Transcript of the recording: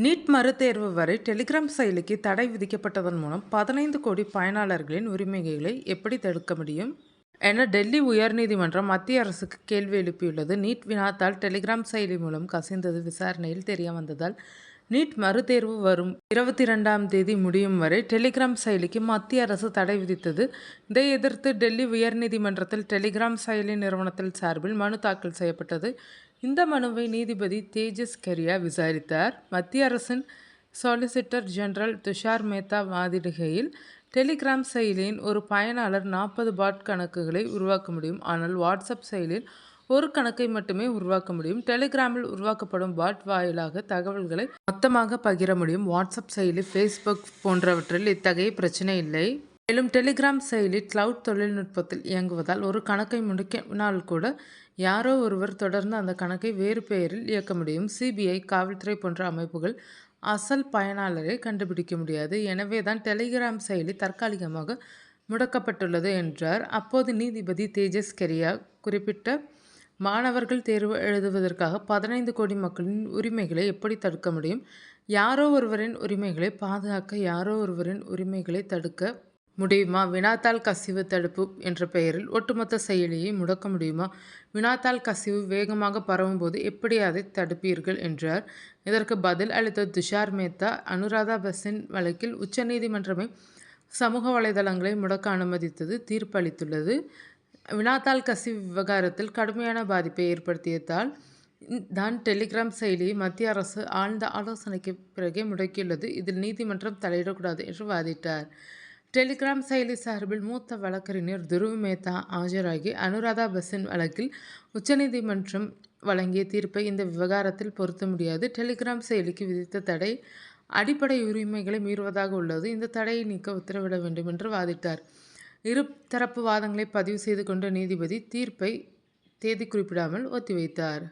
NEET மறுதேர்வு வரை Telegram செயலிக்கு தடை விதிக்கப்பட்டதன் மூலம் 15 கோடி பயனாளர்களின் உரிமைகளை எப்படி தடுக்க முடியும் என டெல்லி உயர்நீதிமன்றம் மத்திய அரசுக்கு கேள்வி எழுப்பியுள்ளது. நீட் வினாத்தாள் டெலிகிராம் செயலி மூலம் கசிந்தது விசாரணையில் தெரிய வந்ததால் நீட் மறுதேர்வு வரும் 22ஆம் தேதி முடியும் வரை டெலிகிராம் செயலிக்கு மத்திய அரசு தடை விதித்தது. இதை எதிர்த்து டெல்லி உயர்நீதிமன்றத்தில் டெலிகிராம் செயலி நிறுவனத்தில் சார்பில் மனு தாக்கல் செய்யப்பட்டது. இந்த மனுவை நீதிபதி தேஜஸ் கரியா விசாரித்தார். மத்திய அரசின் சொலிசிட்டர் ஜெனரல் துஷார் மேத்தா வாதிடுகையில், டெலிகிராம் செயலியின் ஒரு பயனாளர் 40 பாட் கணக்குகளை உருவாக்க முடியும். ஆனால் வாட்ஸ்அப் செயலியில் ஒரு கணக்கை மட்டுமே உருவாக்க முடியும். டெலிகிராமில் உருவாக்கப்படும் பாட் வாயிலாக தகவல்களை மொத்தமாக பகிர முடியும். வாட்ஸ்அப் செயலி, ஃபேஸ்புக் போன்றவற்றில் இத்தகைய பிரச்சனை இல்லை. மேலும் டெலிகிராம் செயலி கிளவுட் தொழில்நுட்பத்தில் இயங்குவதால் ஒரு கணக்கை முடக்கினால் கூட யாரோ ஒருவர் தொடர்ந்து அந்த கணக்கை வேறு பெயரில் இயக்க முடியும். சிபிஐ, காவல்துறை போன்ற அமைப்புகள் அசல் பயனாளரை கண்டுபிடிக்க முடியாது. எனவேதான் டெலிகிராம் செயலி தற்காலிகமாக முடக்கப்பட்டுள்ளது என்றார். அப்போது நீதிபதி தேஜஸ் கரியா குறிப்பிட்ட மாணவர்கள் தேர்வு எழுதுவதற்காக 15 கோடி மக்களின் உரிமைகளை எப்படி தடுக்க முடியும்? யாரோ ஒருவரின் உரிமைகளை பாதுகாக்க யாரோ ஒருவரின் உரிமைகளை தடுக்க முடியுமா? வினாத்தாள் கசிவு தடுப்பு என்ற பெயரில் ஒட்டுமொத்த செயலியை முடக்க முடியுமா? வினாத்தாள் கசிவு வேகமாக பரவும் போது எப்படி அதை தடுப்பீர்கள் என்றார். இதற்கு பதில் அளித்த துஷார் மேத்தா, அனுராதா பசின் வழக்கில் உச்சநீதிமன்றமே சமூக வலைதளங்களை முடக்க அனுமதித்தது தீர்ப்பு அளித்துள்ளது. வினாத்தாள் கசிவு விவகாரத்தில் கடுமையான பாதிப்பை ஏற்படுத்தியதால் தான் டெலிகிராம் செயலியை மத்திய அரசு ஆழ்ந்த ஆலோசனைக்கு பிறகே முடக்கியுள்ளது. இதில் நீதிமன்றம் தலையிடக்கூடாது என்று வாதிட்டார். டெலிகிராம் செயலி சார்பில் மூத்த வழக்கறிஞர் துருவ் மேத்தா ஆஜராகி, அனுராதா பசின் வழக்கில் உச்சநீதிமன்றம் வழங்கிய தீர்ப்பை இந்த விவகாரத்தில் பொருத்த முடியாது. டெலிகிராம் செயலிக்கு விதித்த தடை அடிப்படை உரிமைகளை மீறுவதாக உள்ளது. இந்த தடையை நீக்க உத்தரவிட வேண்டும் என்று வாதிட்டார். இரு தரப்பு வாதங்களை பதிவு செய்து கொண்ட நீதிபதி தீர்ப்பை தேதி குறிப்பிடாமல் ஒத்திவைத்தார்.